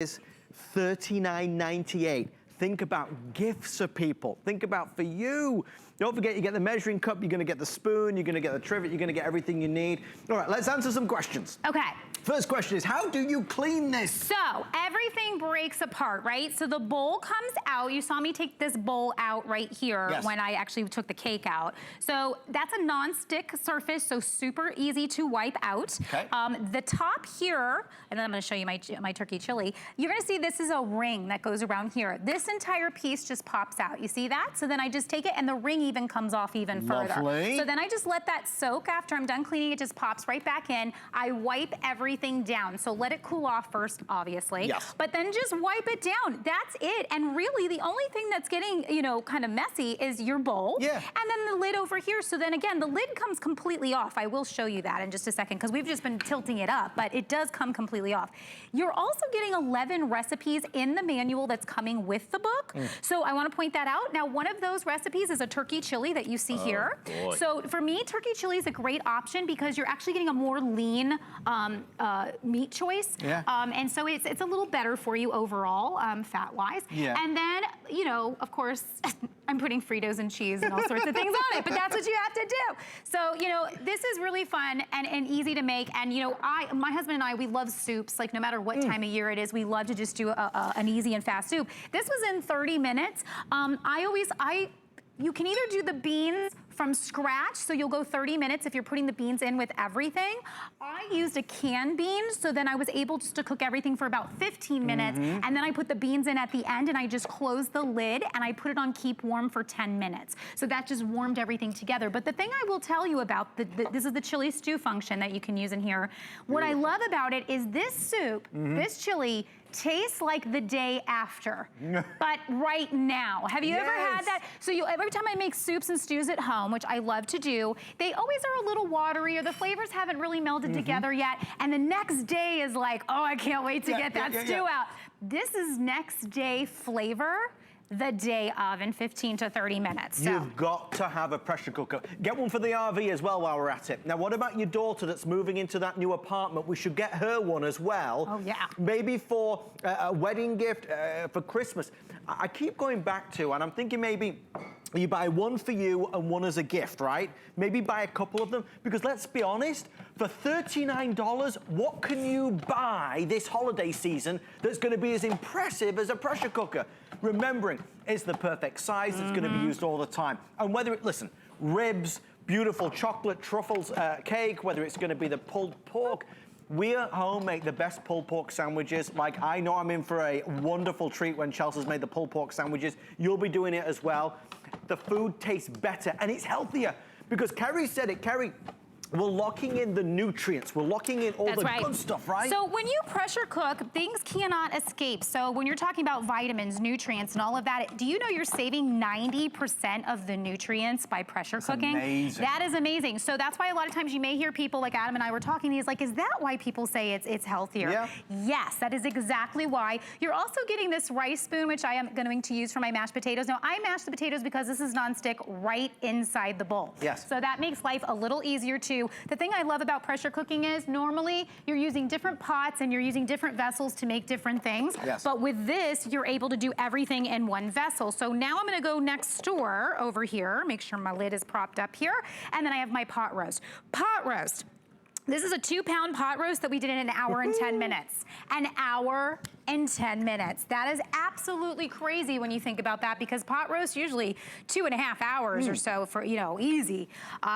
is $39.98. Think about gifts for people. Think about for you. Don't forget, you get the measuring cup, you're gonna get the spoon, you're gonna get the trivet, you're gonna get everything you need. All right, let's answer some questions. Okay. First question is, how do you clean this? So, everything breaks apart, right? So the bowl comes out. You saw me take this bowl out right here when I actually took the cake out. So that's a non-stick surface, so super easy to wipe out. Okay. The top here, and then I'm gonna show you my turkey chili. You're gonna see this is a ring that goes around here. This entire piece just pops out. You see that? So then I just take it and the ring even comes off even further. Lovely. So then I just let that soak. After I'm done cleaning, it just pops right back in. I wipe everything down. So let it cool off first, obviously. Yes. But then just wipe it down. That's it. And really, the only thing that's getting, you know, kind of messy is your bowl. Yeah. And then the lid over here. So then again, the lid comes completely off. I will show you that in just a second because we've just been tilting it up, but it does come completely off. You're also getting 11 recipes in the manual that's coming with the book. So I want to point that out. Now, one of those recipes is a turkey chili that you see here. Boy. So for me, turkey chili is a great option because you're actually getting a more lean meat choice. Yeah. And so it's a little better for you overall, fat-wise. Yeah. And then, you know, of course, I'm putting Fritos and cheese and all sorts of things on it, but that's what you have to do. So, you know, this is really fun and easy to make. And, you know, my husband and I, we love soups. Like, no matter what time of year it is, we love to just do an easy and fast soup. This was in 30 minutes. You can either do the beans from scratch, so you'll go 30 minutes if you're putting the beans in with everything. I used a canned bean, so then I was able just to cook everything for about 15 minutes, and then I put the beans in at the end, and I just closed the lid, and I put it on keep warm for 10 minutes. So that just warmed everything together. But the thing I will tell you about, this is the chili stew function that you can use in here. What I love about it is this soup, this chili, tastes like the day after, but right now. Have you ever had that? So every time I make soups and stews at home, which I love to do, they always are a little watery or the flavors haven't really melded together yet. And the next day is like, oh, I can't wait to get that stew out. This is next day flavor the day of in 15 to 30 minutes. So. You've got to have a pressure cooker. Get one for the RV as well while we're at it. Now, what about your daughter that's moving into that new apartment? We should get her one as well. Oh, yeah. Maybe for a wedding gift, for Christmas. I keep going back to, and I'm thinking maybe you buy one for you and one as a gift, right? Maybe buy a couple of them, because let's be honest, for $39, what can you buy this holiday season that's gonna be as impressive as a pressure cooker? Remembering, it's the perfect size, it's gonna be used all the time. And whether it, listen, ribs, beautiful chocolate truffles cake, whether it's gonna be the pulled pork, we at home make the best pulled pork sandwiches. Like, I know I'm in for a wonderful treat when Chelsea's made the pulled pork sandwiches. You'll be doing it as well. The food tastes better and it's healthier because Kerry said it, Kerry, we're locking in the nutrients. We're locking in all good stuff, right? So when you pressure cook, things cannot escape. So when you're talking about vitamins, nutrients, and all of that, do you know you're saving 90% of the nutrients by pressure cooking? Amazing. That is amazing. So that's why a lot of times you may hear people like Adam and I were talking, he's like, is that why people say it's healthier? Yeah. Yes, that is exactly why. You're also getting this rice spoon, which I am going to use for my mashed potatoes. Now, I mash the potatoes because this is nonstick right inside the bowl. Yes. So that makes life a little easier too. The thing I love about pressure cooking is normally you're using different pots and you're using different vessels to make different things. Yes. But with this, you're able to do everything in one vessel. So now I'm gonna go next door over here, make sure my lid is propped up here, and then I have my pot roast. Pot roast. This is a 2-pound pot roast that we did in an hour and 10 minutes. An hour and 10 minutes. That is absolutely crazy when you think about that because pot roast usually 2.5 hours or so for, you know, easy.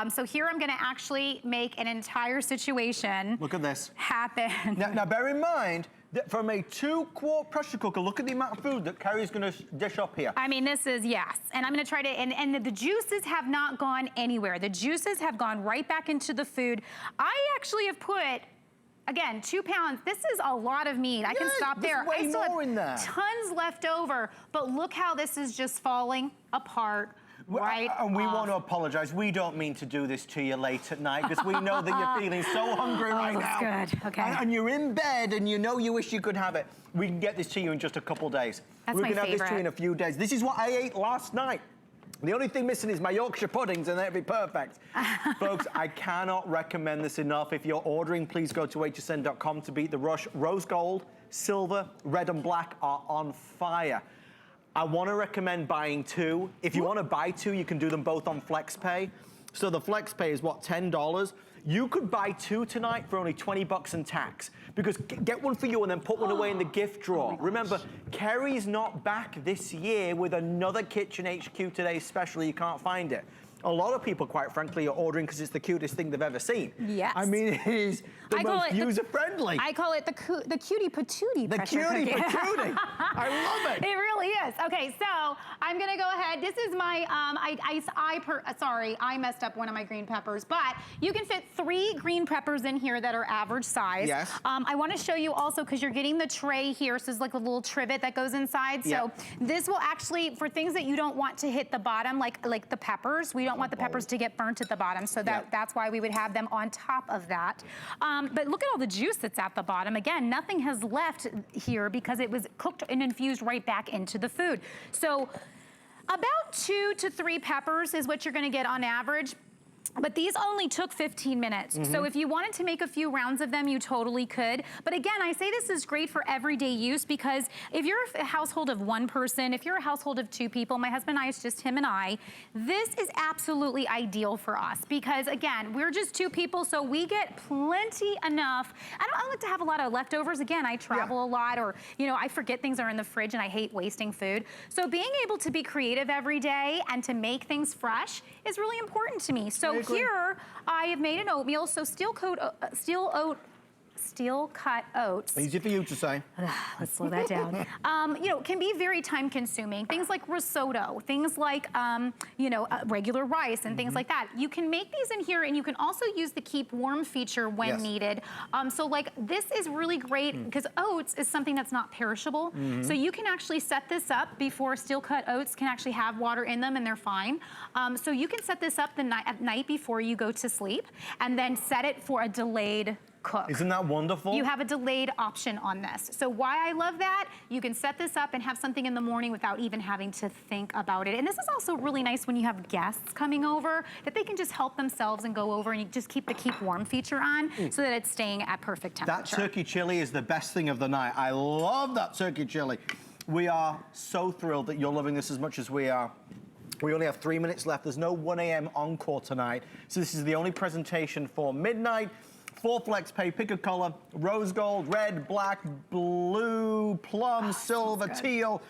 So here I'm gonna actually make an entire situation Look at this. happen. Now bear in mind, that from a 2-quart pressure cooker, look at the amount of food that Kerry's gonna dish up here. I mean, this is, yes. And I'm gonna try to, and the juices have not gone anywhere. The juices have gone right back into the food. I actually have put, again, 2 pounds. This is a lot of meat. I can stop there. Way I still more have in there. tons left over, but look how this is just falling apart. Right and we want to apologize. We don't mean to do this to you late at night because we know that you're feeling so hungry right now. That's good, okay. And you're in bed and you know you wish you could have it. We can get this to you in just a couple days. That's my We're going to have this to you in favorite. a few days. This is what I ate last night. The only thing missing is my Yorkshire puddings and that'd be perfect. Folks, I cannot recommend this enough. If you're ordering, please go to hsn.com to beat the rush. Rose gold, silver, red, and black are on fire. I want to recommend buying 2. If you want to buy 2, you can do them both on FlexPay. So the FlexPay is what, $10? You could buy 2 tonight for only 20 bucks and tax. Because get one for you and then put one away in the gift drawer. Remember, Kerry's not back this year with another Kitchen HQ Today special. You can't find it. A lot of people, quite frankly, are ordering because it's the cutest thing they've ever seen. Yes. I mean, it is the most user-friendly. I call it the cutie patootie pressure cooker. The cutie patootie. I love it. It really is. Okay, so I'm gonna go ahead. This is my, sorry, I messed up one of my green peppers, but you can fit 3 green peppers in here that are average size. Yes. I wanna show you also, because you're getting the tray here, so there's like a little trivet that goes inside. So this will actually, for things that you don't want to hit the bottom, like the peppers, we don't want the peppers to get burnt at the bottom, so that's why we would have them on top of that. But look at all the juice that's at the bottom. Again, nothing has left here because it was cooked and infused right back into the food. So about 2 to 3 peppers is what you're gonna get on average. But these only took 15 minutes. So if you wanted to make a few rounds of them, you totally could. But again, I say this is great for everyday use because if you're a household of 1 person, if you're a household of 2 people, my husband and I, it's just him and I, this is absolutely ideal for us because again, we're just 2 people, so we get plenty enough. I don't like to have a lot of leftovers. Again, I travel a lot or, you know, I forget things are in the fridge and I hate wasting food. So being able to be creative every day and to make things fresh is really important to me. So here, I have made an oatmeal, so steel cut oats. Easy for you to say. Let's slow that down. You know, can be very time consuming. Things like risotto, things like, you know, regular rice and things like that. You can make these in here and you can also use the keep warm feature when needed. So like this is really great because oats is something that's not perishable. So you can actually set this up before steel cut oats can actually have water in them and they're fine. So you can set this up at night before you go to sleep and then set it for a delayed cook. Isn't that wonderful? You have a delayed option on this. So why I love that, you can set this up and have something in the morning without even having to think about it. And this is also really nice when you have guests coming over, that they can just help themselves and go over and you just keep the keep warm feature on so that it's staying at perfect temperature. That turkey chili is the best thing of the night. I love that turkey chili. We are so thrilled that you're loving this as much as we are. We only have 3 minutes left. There's no 1 a.m. encore tonight. So this is the only presentation for midnight. 4 FlexPay, pick a color, rose gold, red, black, blue, plum, silver, teal.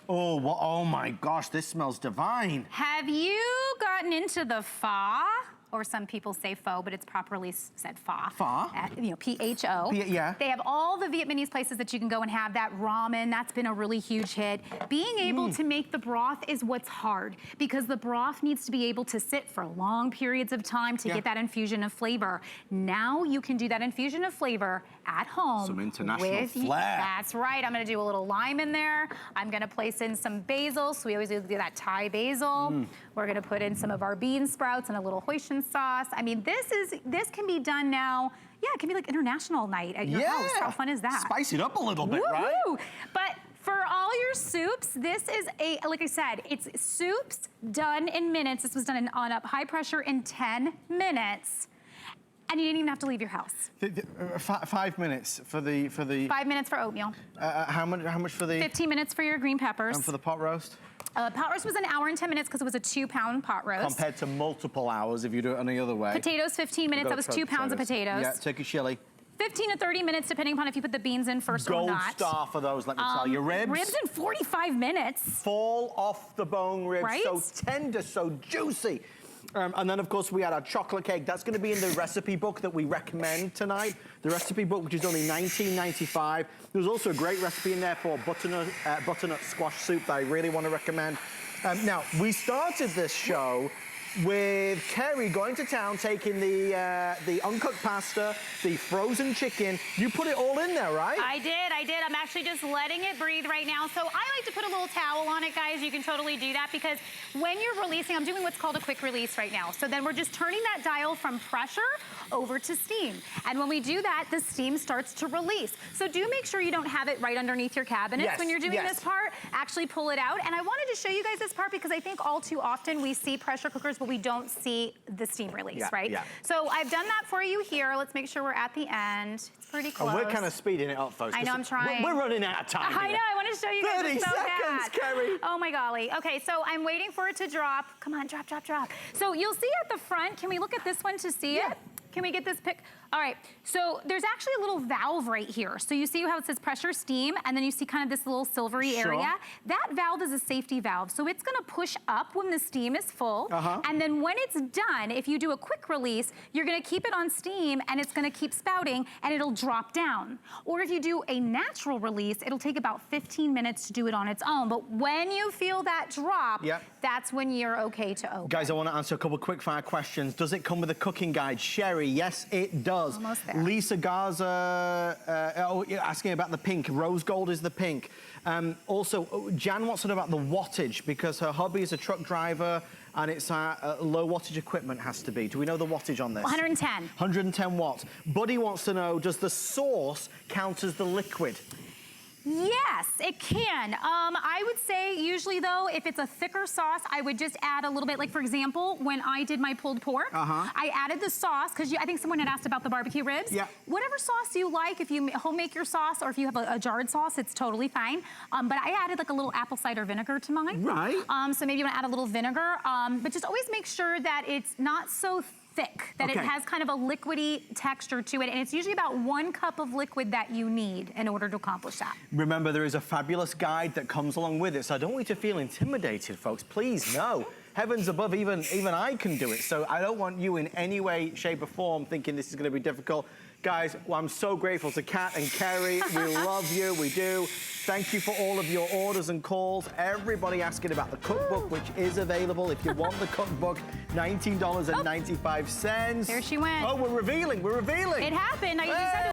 Oh my gosh, this smells divine. Have you gotten into the pho? Or some people say pho, but it's properly said pho. Pho? You know, P-H-O. Yeah. They have all the Vietnamese places that you can go and have that ramen. That's been a really huge hit. Being able to make the broth is what's hard because the broth needs to be able to sit for long periods of time to get that infusion of flavor. Now you can do that infusion of flavor at home. Some international flair. That's right. I'm gonna do a little lime in there. I'm gonna place in some basil. So we always do that Thai basil. We're gonna put in some of our bean sprouts and a little hoisin sauce. I mean, this can be done now. Yeah, it can be like international night at your house. How fun is that? Spice it up a little bit, right? But for all your soups, this is like I said, it's soups done in minutes. This was done on a high pressure in 10 minutes. And you didn't even have to leave your house. 5 minutes for the 5 minutes for oatmeal. How much for the 15 minutes for your green peppers. And for the pot roast? Pot roast was an hour and 10 minutes because it was a 2-pound pot roast. Compared to multiple hours if you do it any other way. Potatoes, 15 minutes. That was 2 pounds of potatoes. Yeah, turkey chili. 15 to 30 minutes, depending upon if you put the beans in first or not. Gold star for those, let me tell you. Ribs. Ribs in 45 minutes. Fall off the bone ribs. Right? So tender, so juicy. And then, of course, we had our chocolate cake. That's going to be in the recipe book that we recommend tonight. The recipe book, which is only $19.95. There's also a great recipe in there for butternut squash soup that I really want to recommend. Now, we started this show with Kerry going to town, taking the uncooked pasta, the frozen chicken. You put it all in there, right? I did. I'm actually just letting it breathe right now. So I like to put a little towel on it, guys. You can totally do that because when you're releasing, I'm doing what's called a quick release right now. So then we're just turning that dial from pressure over to steam. And when we do that, the steam starts to release. So do make sure you don't have it right underneath your cabinets when you're doing this part. Actually pull it out. And I wanted to show you guys this part because I think all too often we see pressure cookers but we don't see the steam release, right? Yeah. So I've done that for you here. Let's make sure we're at the end. It's pretty close. And we're kind of speeding it up, folks. I know, I'm trying. We're running out of time. I know, I want to show you guys. 30 it's so seconds, bad. Kerry. Oh my golly. Okay, so I'm waiting for it to drop. Come on, drop, drop, drop. So you'll see at the front, can we look at this one to see it? Can we get this pic? All right, so there's actually a little valve right here. So you see how it says pressure steam, and then you see kind of this little silvery area? That valve is a safety valve. So it's gonna push up when the steam is full, and then when it's done, if you do a quick release, you're gonna keep it on steam, and it's gonna keep spouting, and it'll drop down. Or if you do a natural release, it'll take about 15 minutes to do it on its own. But when you feel that drop, that's when you're okay to open. Guys, I want to answer a couple of quick fire questions. Does it come with a cooking guide? Sherry, yes, it does. Almost there. Lisa Garza asking about the pink. Rose gold is the pink. Also, Jan wants to know about the wattage because her hubby is a truck driver and it's low wattage equipment has to be. Do we know the wattage on this? 110. 110 watts. Buddy wants to know, does the sauce count as the liquid? Yes, it can. I would say usually though, if it's a thicker sauce, I would just add a little bit. Like for example, when I did my pulled pork, I added the sauce because I think someone had asked about the barbecue ribs. Whatever sauce you like, if you home make your sauce or if you have a jarred sauce, it's totally fine. But I added like a little apple cider vinegar to mine. So maybe you want to add a little vinegar. But just always make sure that it's not so thick, that it has kind of a liquidy texture to it, and it's usually about 1 cup of liquid that you need in order to accomplish that. Remember, there is a fabulous guide that comes along with it, so I don't want you to feel intimidated, folks. Please, no. Heavens above, even I can do it, so I don't want you in any way, shape, or form thinking this is going to be difficult. Guys, well, I'm so grateful to Kat and Kerry. We love you, we do. Thank you for all of your orders and calls. Everybody asking about the cookbook, which is available. If you want the cookbook, $19.95. There she went. Oh, we're revealing. It happened. I said